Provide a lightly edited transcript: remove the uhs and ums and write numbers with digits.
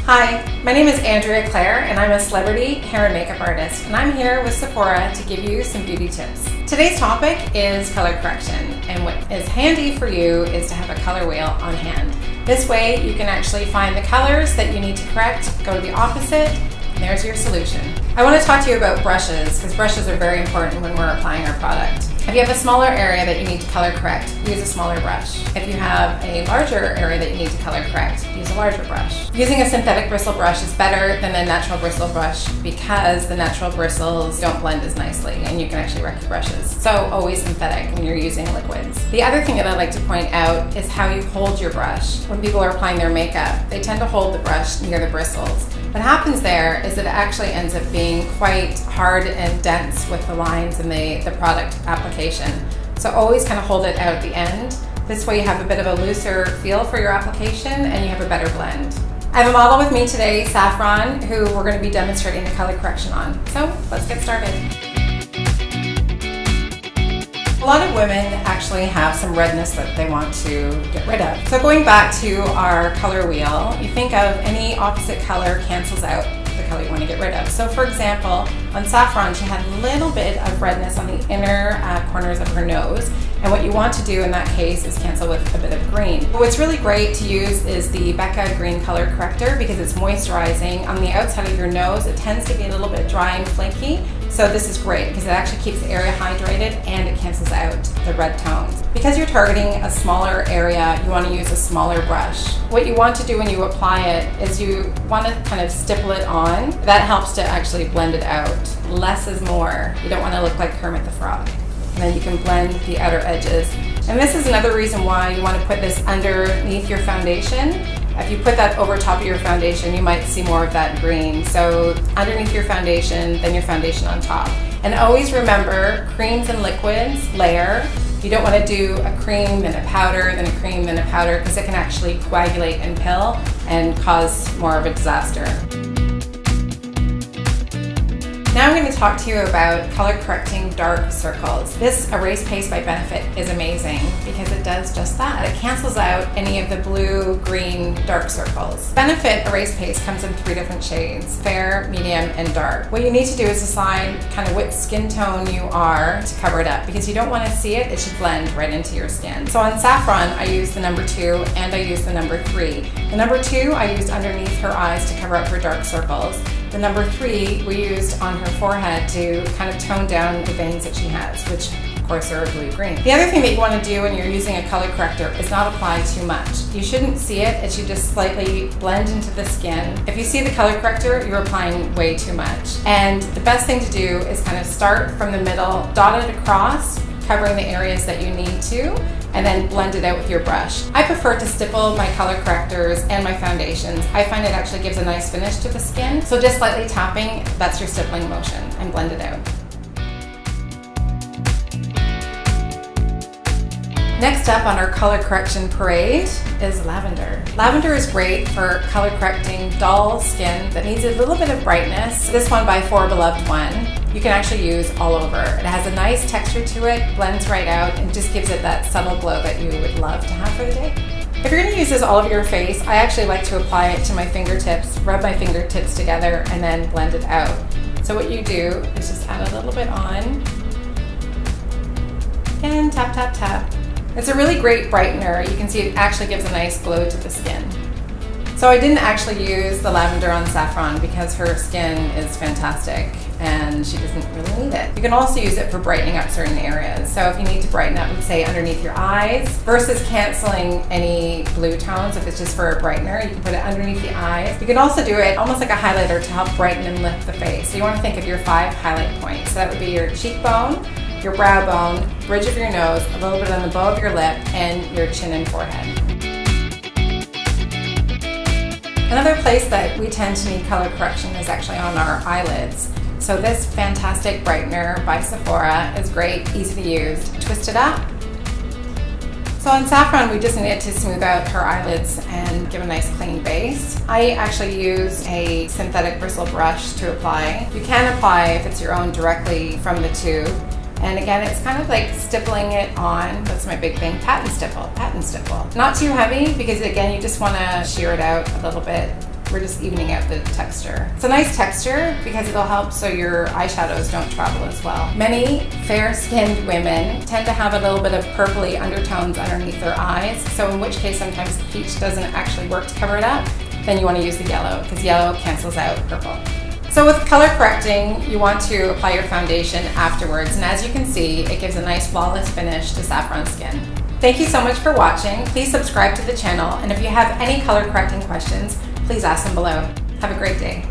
Hi, my name is Andrea Claire and I'm a celebrity hair and makeup artist, and I'm here with Sephora to give you some beauty tips. Today's topic is color correction, and what is handy for you is to have a color wheel on hand. This way you can actually find the colors that you need to correct, go to the opposite, and there's your solution. I want to talk to you about brushes, because brushes are very important when we're applying our product. If you have a smaller area that you need to color correct, use a smaller brush. If you have a larger area that you need to color correct, use a larger brush. Using a synthetic bristle brush is better than a natural bristle brush because the natural bristles don't blend as nicely and you can actually wreck your brushes. So always synthetic when you're using liquids. The other thing that I like to point out is how you hold your brush. When people are applying their makeup, they tend to hold the brush near the bristles. What happens there is that it actually ends up being quite hard and dense with the lines and the product application. So always kind of hold it out at the end. This way you have a bit of a looser feel for your application and you have a better blend. I have a model with me today, Saffron, who we're going to be demonstrating the color correction on. So let's get started. A lot of women actually have some redness that they want to get rid of. So going back to our color wheel, you think of any opposite color cancels out the color you want to get rid of. So for example, on Saffron, she had a little bit of redness on the inner corners of her nose. And what you want to do in that case is cancel with a bit of green. But what's really great to use is the Becca Green Color Corrector because it's moisturizing. On the outside of your nose, it tends to be a little bit dry and flaky. So this is great because it actually keeps the area hydrated and it cancels out the red tones. Because you're targeting a smaller area, you want to use a smaller brush. What you want to do when you apply it is you want to kind of stipple it on. That helps to actually blend it out. Less is more. You don't want to look like Kermit the Frog. And then you can blend the outer edges. And this is another reason why you want to put this underneath your foundation. If you put that over top of your foundation, you might see more of that green. So underneath your foundation, then your foundation on top. And always remember, creams and liquids layer. You don't want to do a cream, then a powder, then a cream, then a powder, because it can actually coagulate and pill and cause more of a disaster. Now I'm going to talk to you about color correcting dark circles. This Erase Paste by Benefit is amazing because it does just that. It cancels out any of the blue, green, dark circles. Benefit Erase Paste comes in 3 different shades: fair, medium, and dark. What you need to do is decide kind of what skin tone you are to cover it up because you don't want to see it, it should blend right into your skin. So on Saffron, I used the number 2 and I used the number 3. The number 2 I used underneath her eyes to cover up her dark circles. The number 3 we used on her forehead to kind of tone down the veins that she has, which of course are blue-green. The other thing that you want to do when you're using a color corrector is not apply too much. You shouldn't see it, it should just slightly blend into the skin. If you see the color corrector, you're applying way too much. And the best thing to do is kind of start from the middle, dot it across, covering the areas that you need to, and then blend it out with your brush. I prefer to stipple my color correctors and my foundations. I find it actually gives a nice finish to the skin. So just slightly tapping, that's your stippling motion, and blend it out. Next up on our color correction parade is Lavender. Lavender is great for color correcting dull skin that needs a little bit of brightness. This one by For Beloved One, you can actually use all over. It has a nice texture to it, blends right out, and just gives it that subtle glow that you would love to have for the day. If you're going to use this all over your face, I actually like to apply it to my fingertips, rub my fingertips together, and then blend it out. So what you do is just add a little bit on, and tap, tap, tap. It's a really great brightener. You can see it actually gives a nice glow to the skin. So I didn't actually use the lavender on Saffron because her skin is fantastic and she doesn't really need it. You can also use it for brightening up certain areas. So if you need to brighten up, let's say underneath your eyes, versus canceling any blue tones, if it's just for a brightener, you can put it underneath the eyes. You can also do it almost like a highlighter to help brighten and lift the face. So you want to think of your 5 highlight points. So that would be your cheekbone, your brow bone, bridge of your nose, a little bit on the bow of your lip, and your chin and forehead. Another place that we tend to need color correction is actually on our eyelids. So this fantastic brightener by Sephora is great, easy to use. Twist it up. So on Saffron, we just needed to smooth out her eyelids and give a nice clean base. I actually use a synthetic bristle brush to apply. You can apply, if it's your own, directly from the tube. And again, it's kind of like stippling it on. That's my big thing, pat and stipple, pat and stipple. Not too heavy because again, you just want to shear it out a little bit We're just evening out the texture. It's a nice texture because it'll help so your eyeshadows don't travel as well. Many fair-skinned women tend to have a little bit of purpley undertones underneath their eyes, so in which case sometimes the peach doesn't actually work to cover it up. Then you want to use the yellow because yellow cancels out purple. So with color correcting, you want to apply your foundation afterwards, and as you can see, it gives a nice flawless finish to saffron skin. Thank you so much for watching. Please subscribe to the channel, and if you have any color correcting questions, please ask them below. Have a great day.